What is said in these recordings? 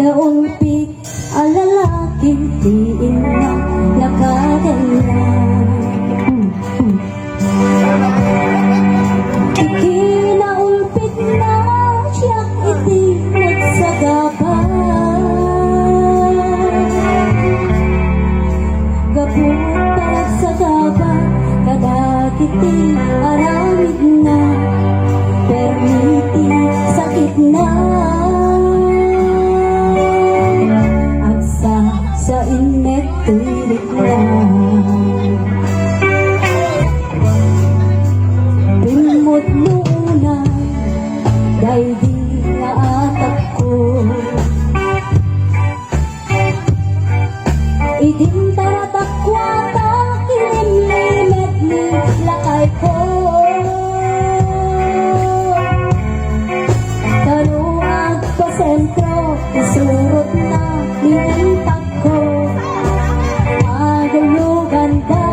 naulpi ang lalaking diin na nakadala. Ikinaulpit na siya iti nagsagaba, gabot pagsagaba kadagiti aramid na permiti sakit na agsa sa inmet tulik na pinmod muna dahil di naatak ko idin taratakwata kinimlimet ni lakay ko kanuag pa sentro isurot na ninimpag ko magulugan da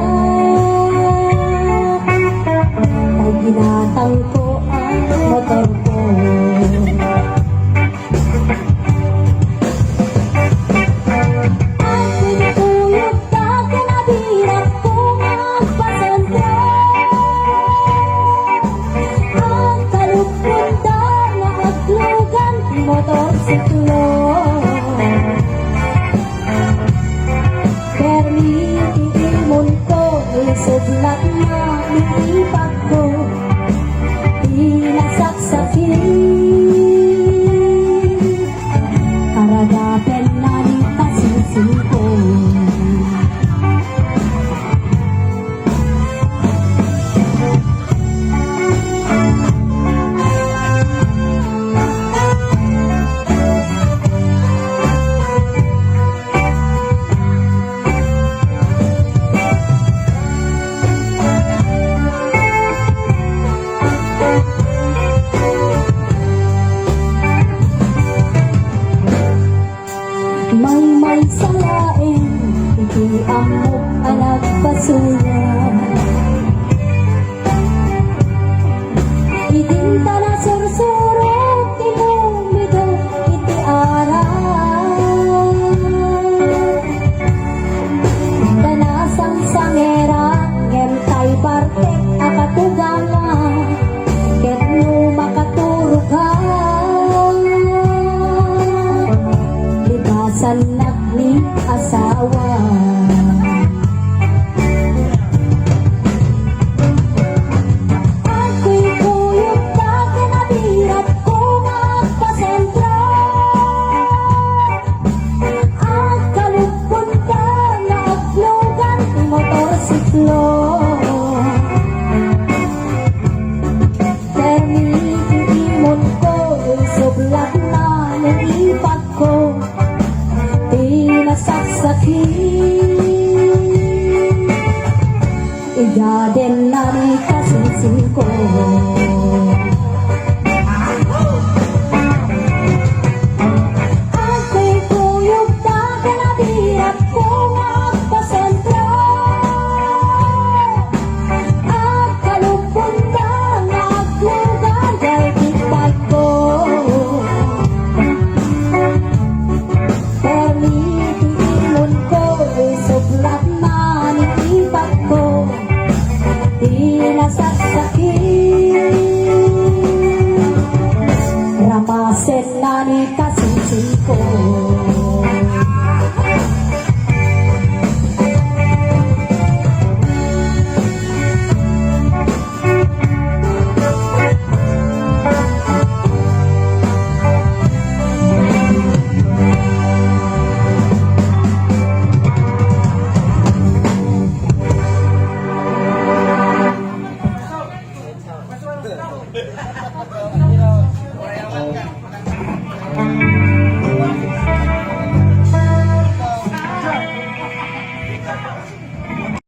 pag ginatang ko ang motor ko. Motorsiklo permiti imon ko isudlat na nilipag ko pinasaksakin karagapen na ni kasisin ko. May salain, hindi amok anak basura. Idinta na sursurot, timumido, iti aral. Danasang sangera, ngentay parte, akatugama, ket no makaturog ka. Sanak ni asawa ako'y kuyog na kinabirat ko magpasentro at kalupon ka na aglogan ni motorsiklo permiti imon ko sublat na ng ipag ko pinasaksakin igaden na ni kasisin ko. Ako'y kuyog na kinabirat ko magpasentro at kalupon ka na aglugan dahil kitag ko pinasaksakin rapasen na ni kasisin ko.